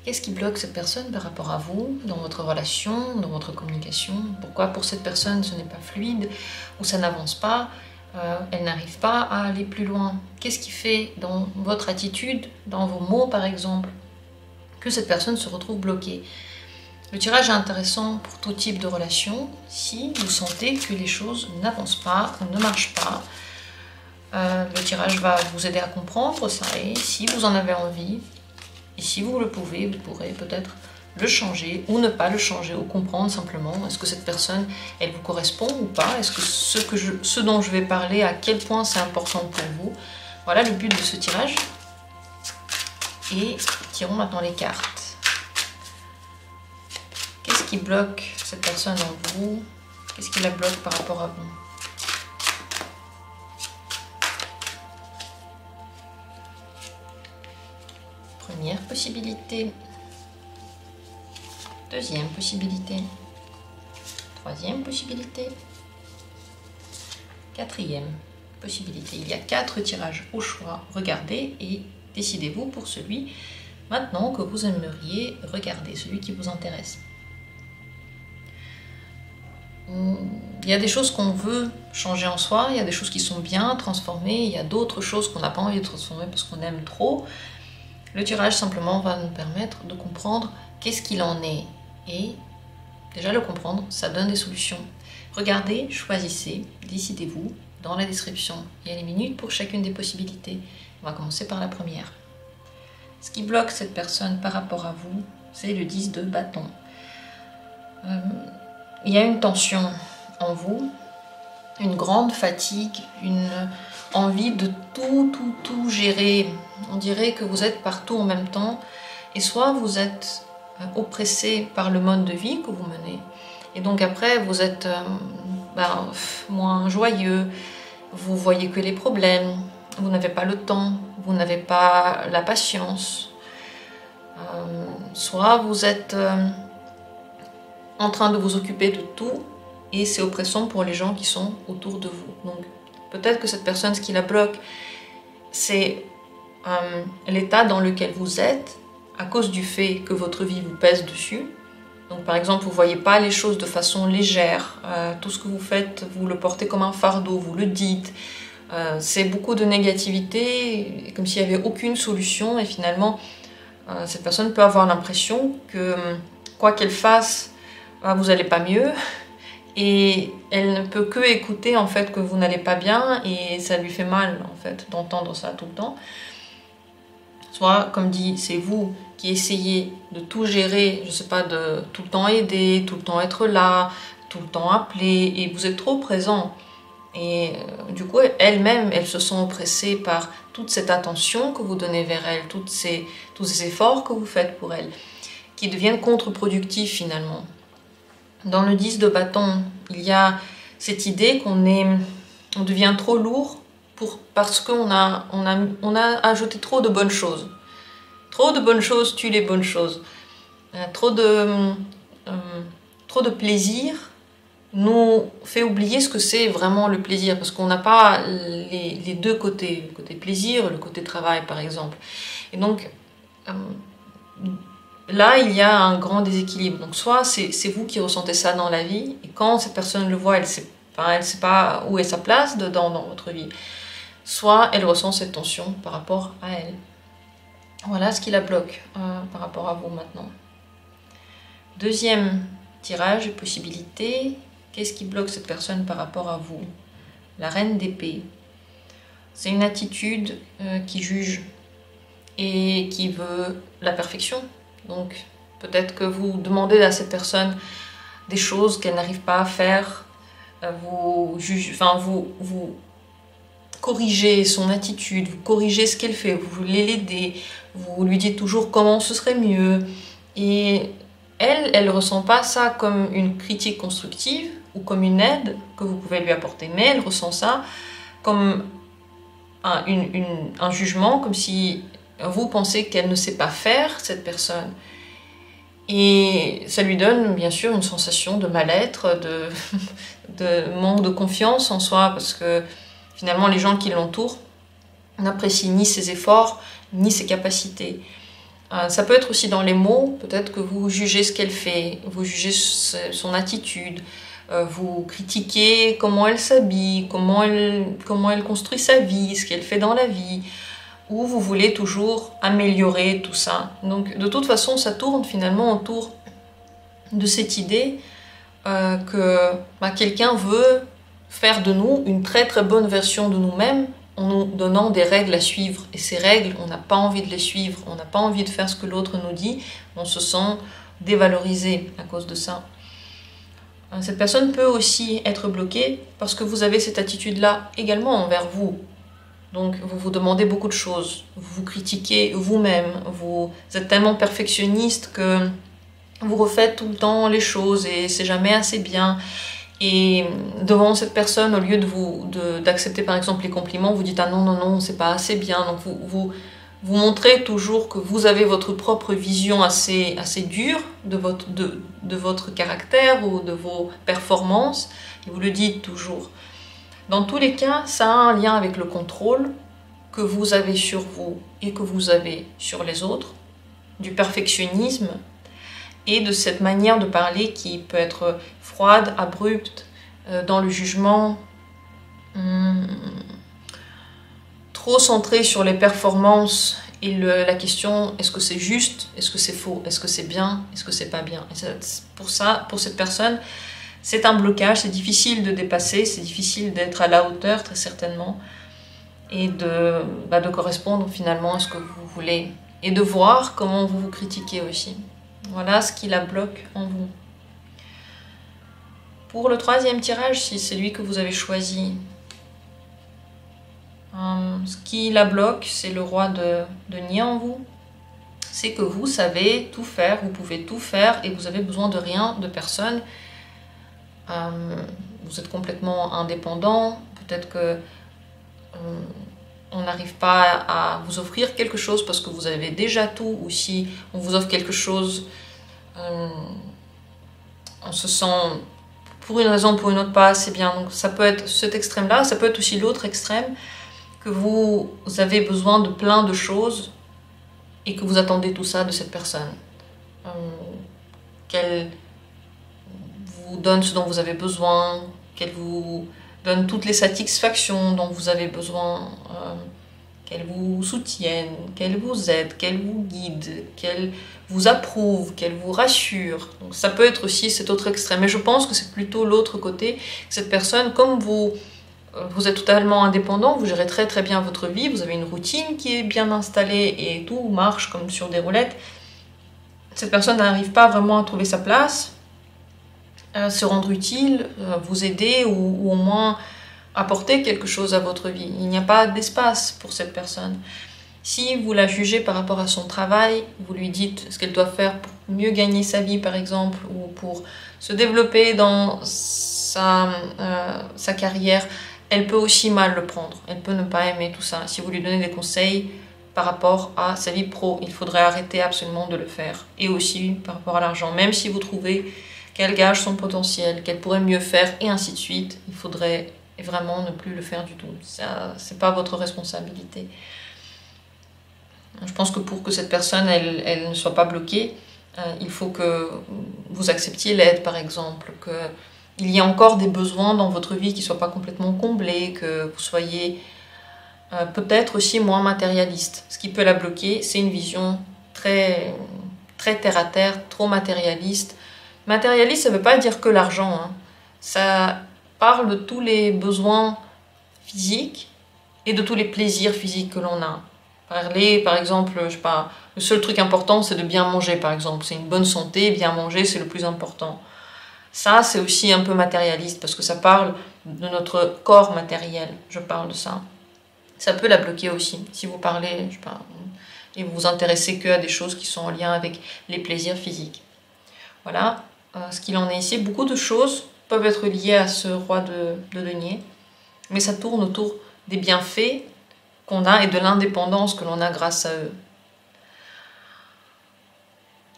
Qu'est-ce qui bloque cette personne par rapport à vous, dans votre relation, dans votre communication? Pourquoi pour cette personne ce n'est pas fluide, ou ça n'avance pas, elle n'arrive pas à aller plus loin? Qu'est-ce qui fait dans votre attitude, dans vos mots par exemple, que cette personne se retrouve bloquée? Le tirage est intéressant pour tout type de relation si vous sentez que les choses n'avancent pas ou ne marchent pas. Le tirage va vous aider à comprendre ça, et si vous en avez envie, et si vous le pouvez, vous pourrez peut-être le changer ou ne pas le changer, ou comprendre simplement, est-ce que cette personne, elle vous correspond ou pas? Est-ce que ce dont je vais parler, à quel point c'est important pour vous? Voilà le but de ce tirage. Et tirons maintenant les cartes. Qu'est-ce qui bloque cette personne en vous? Qu'est-ce qui la bloque par rapport à vous? Première possibilité, deuxième possibilité, troisième possibilité, quatrième possibilité. Il y a 4 tirages au choix. Regardez et décidez-vous pour celui maintenant que vous aimeriez regarder, celui qui vous intéresse. Il y a des choses qu'on veut changer en soi, il y a des choses qui sont bien transformées, il y a d'autres choses qu'on n'a pas envie de transformer parce qu'on aime trop. Le tirage simplement va nous permettre de comprendre qu'est-ce qu'il en est. Et déjà le comprendre, ça donne des solutions. Regardez, choisissez, décidez-vous. Dans la description, il y a les minutes pour chacune des possibilités. On va commencer par la première. Ce qui bloque cette personne par rapport à vous, c'est le 10 de bâton. Il y a une tension en vous, une grande fatigue, une envie de tout gérer. On dirait que vous êtes partout en même temps, et soit vous êtes oppressé par le mode de vie que vous menez, et donc après vous êtes moins joyeux, vous voyez que les problèmes, vous n'avez pas le temps, vous n'avez pas la patience, soit vous êtes en train de vous occuper de tout, et c'est oppressant pour les gens qui sont autour de vous. Donc peut-être que cette personne, ce qui la bloque, c'est l'état dans lequel vous êtes à cause du fait que votre vie vous pèse dessus. Donc par exemple, vous ne voyez pas les choses de façon légère, tout ce que vous faites, vous le portez comme un fardeau, vous le dites, c'est beaucoup de négativité, comme s'il n'y avait aucune solution, et finalement, cette personne peut avoir l'impression que quoi qu'elle fasse, vous n'allez pas mieux, et elle ne peut que écouter en fait que vous n'allez pas bien, et ça lui fait mal en fait d'entendre ça tout le temps. Soit, comme dit, c'est vous qui essayez de tout gérer, je sais pas, de tout le temps aider, tout le temps être là, tout le temps appeler, et vous êtes trop présent. Et du coup, elle-même, elle se sent oppressée par toute cette attention que vous donnez vers elle, tous ces efforts que vous faites pour elle, qui deviennent contre-productifs finalement. Dans le 10 de bâton, il y a cette idée qu'on devient trop lourd parce qu'on a ajouté trop de bonnes choses. Trop de bonnes choses tuent les bonnes choses. Trop de plaisir nous fait oublier ce que c'est vraiment le plaisir, parce qu'on n'a pas les deux côtés, le côté plaisir, le côté travail par exemple. Et donc là, il y a un grand déséquilibre. Donc soit c'est vous qui ressentez ça dans la vie, et quand cette personne le voit, elle sait pas où est sa place dedans dans votre vie. Soit elle ressent cette tension par rapport à elle. Voilà ce qui la bloque par rapport à vous maintenant. Deuxième tirage et possibilité. Qu'est-ce qui bloque cette personne par rapport à vous? La reine d'épée. C'est une attitude qui juge et qui veut la perfection. Donc peut-être que vous demandez à cette personne des choses qu'elle n'arrive pas à faire. Vous corrigez son attitude, vous corrigez ce qu'elle fait, vous voulez l'aider, vous lui dites toujours comment ce serait mieux. Et elle ressent pas ça comme une critique constructive ou comme une aide que vous pouvez lui apporter, mais elle ressent ça comme un jugement, comme si vous pensez qu'elle ne sait pas faire, cette personne. Et ça lui donne bien sûr une sensation de mal-être, de manque de confiance en soi, parce que finalement les gens qui l'entourent n'apprécient ni ses efforts, ni ses capacités. Ça peut être aussi dans les mots, peut-être que vous jugez ce qu'elle fait, vous jugez son attitude, vous critiquez comment elle s'habille, comment elle construit sa vie, ce qu'elle fait dans la vie, ou vous voulez toujours améliorer tout ça. Donc de toute façon, ça tourne finalement autour de cette idée que quelqu'un veut faire de nous une très très bonne version de nous-mêmes en nous donnant des règles à suivre. Et ces règles, on n'a pas envie de les suivre, on n'a pas envie de faire ce que l'autre nous dit, on se sent dévalorisé à cause de ça. Cette personne peut aussi être bloquée parce que vous avez cette attitude-là également envers vous. Donc vous vous demandez beaucoup de choses, vous vous critiquez vous-même, vous êtes tellement perfectionniste que vous refaites tout le temps les choses et c'est jamais assez bien. Et devant cette personne, au lieu d'accepter par exemple les compliments, vous dites ah non, non, non, c'est pas assez bien. Donc vous montrez toujours que vous avez votre propre vision assez dure de votre caractère ou de vos performances, et vous le dites toujours. Dans tous les cas, ça a un lien avec le contrôle que vous avez sur vous et que vous avez sur les autres, du perfectionnisme et de cette manière de parler qui peut être froide, abrupte, dans le jugement, trop centrée sur les performances et la question est-ce que c'est juste, est-ce que c'est faux, est-ce que c'est bien, est-ce que c'est pas bien. Et pour ça, pour cette personne, c'est un blocage, c'est difficile de dépasser, c'est difficile d'être à la hauteur très certainement et de correspondre finalement à ce que vous voulez et de voir comment vous vous critiquez aussi. Voilà ce qui la bloque en vous. Pour le troisième tirage, si c'est lui que vous avez choisi, ce qui la bloque, c'est le roi de nier en vous. C'est que vous savez tout faire, vous pouvez tout faire et vous avez besoin de rien, de personne. Vous êtes complètement indépendant, peut-être que on n'arrive pas à vous offrir quelque chose parce que vous avez déjà tout, ou si on vous offre quelque chose, on se sent pour une raison ou pour une autre pas assez bien. Donc ça peut être cet extrême-là, ça peut être aussi l'autre extrême, que vous avez besoin de plein de choses et que vous attendez tout ça de cette personne. Qu'elle vous donne ce dont vous avez besoin, qu'elle vous donne toutes les satisfactions dont vous avez besoin, qu'elle vous soutienne, qu'elle vous aide, qu'elle vous guide, qu'elle vous approuve, qu'elle vous rassure. Donc ça peut être aussi cet autre extrême. Mais je pense que c'est plutôt l'autre côté. Cette personne, comme vous êtes totalement indépendant, vous gérez très très bien votre vie, vous avez une routine qui est bien installée et tout marche comme sur des roulettes. Cette personne n'arrive pas vraiment à trouver sa place, se rendre utile, vous aider ou au moins apporter quelque chose à votre vie. Il n'y a pas d'espace pour cette personne. Si vous la jugez par rapport à son travail, vous lui dites ce qu'elle doit faire pour mieux gagner sa vie par exemple, ou pour se développer dans sa carrière, elle peut aussi mal le prendre. Elle peut ne pas aimer tout ça. Si vous lui donnez des conseils par rapport à sa vie pro, il faudrait arrêter absolument de le faire. Et aussi par rapport à l'argent. Même si vous trouvez qu'elle gage son potentiel, qu'elle pourrait mieux faire, et ainsi de suite, il faudrait vraiment ne plus le faire du tout. Ça, c'est pas votre responsabilité. Je pense que pour que cette personne elle ne soit pas bloquée, il faut que vous acceptiez l'aide par exemple, qu'il y ait encore des besoins dans votre vie qui ne soient pas complètement comblés, que vous soyez peut-être aussi moins matérialiste. Ce qui peut la bloquer, c'est une vision très, très terre à terre, trop matérialiste. Matérialiste, ça ne veut pas dire que l'argent, hein. Ça parle de tous les besoins physiques et de tous les plaisirs physiques que l'on a. Parler, par exemple, je sais pas, le seul truc important, c'est de bien manger, par exemple. C'est une bonne santé, bien manger, c'est le plus important. Ça, c'est aussi un peu matérialiste, parce que ça parle de notre corps matériel. Je parle de ça. Ça peut la bloquer aussi, si vous parlez, je sais pas, et vous vous intéressez que à des choses qui sont en lien avec les plaisirs physiques. Voilà, ce qu'il en est ici. Beaucoup de choses peuvent être liées à ce roi de denier, mais ça tourne autour des bienfaits qu'on a et de l'indépendance que l'on a grâce à eux.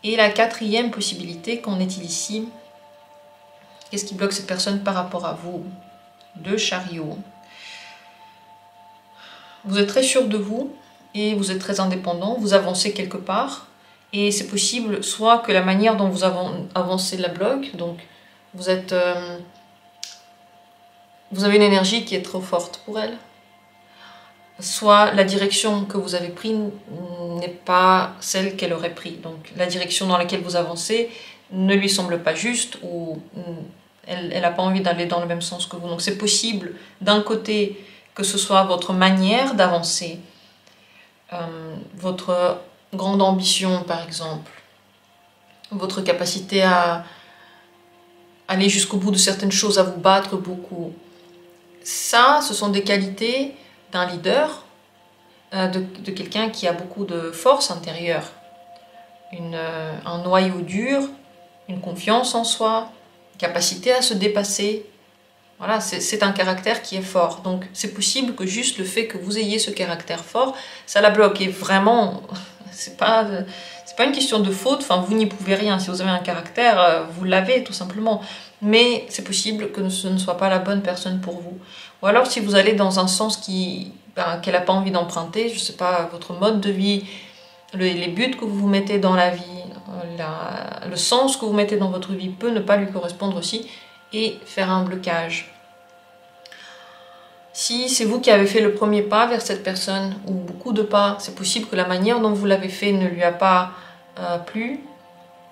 Et la quatrième possibilité qu'on est ici, qu'est-ce qui bloque cette personne par rapport à vous? Deux chariots. Vous êtes très sûr de vous et vous êtes très indépendant, vous avancez quelque part, Et c'est possible soit que la manière dont vous avancez la bloque, donc vous avez une énergie qui est trop forte pour elle, soit la direction que vous avez prise n'est pas celle qu'elle aurait prise. Donc la direction dans laquelle vous avancez ne lui semble pas juste, ou elle n'a pas envie d'aller dans le même sens que vous. Donc c'est possible d'un côté que ce soit votre manière d'avancer, votre grande ambition par exemple, votre capacité à aller jusqu'au bout de certaines choses, à vous battre beaucoup. Ça, ce sont des qualités d'un leader, de quelqu'un qui a beaucoup de force intérieure, un noyau dur, une confiance en soi, une capacité à se dépasser. Voilà, c'est un caractère qui est fort. Donc c'est possible que juste le fait que vous ayez ce caractère fort, ça la bloque. Et vraiment, c'est pas une question de faute, enfin vous n'y pouvez rien. Si vous avez un caractère, vous l'avez tout simplement. Mais c'est possible que ce ne soit pas la bonne personne pour vous. Ou alors si vous allez dans un sens qu'elle n'a pas envie d'emprunter, je sais pas, votre mode de vie, les buts que vous mettez dans la vie, le sens que vous mettez dans votre vie peut ne pas lui correspondre aussi et faire un blocage. Si c'est vous qui avez fait le premier pas vers cette personne, ou beaucoup de pas, c'est possible que la manière dont vous l'avez fait ne lui a pas plu,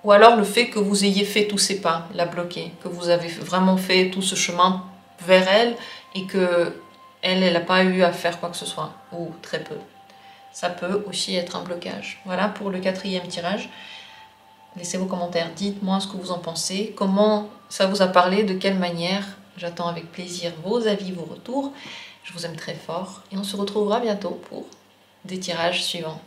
ou alors le fait que vous ayez fait tous ces pas l'a bloqué, que vous avez vraiment fait tout ce chemin vers elle et que elle n'a pas eu à faire quoi que ce soit, ou très peu. Ça peut aussi être un blocage. Voilà pour le 4e tirage. Laissez vos commentaires, dites-moi ce que vous en pensez, comment ça vous a parlé, de quelle manière. J'attends avec plaisir vos avis, vos retours. Je vous aime très fort et on se retrouvera bientôt pour des tirages suivants.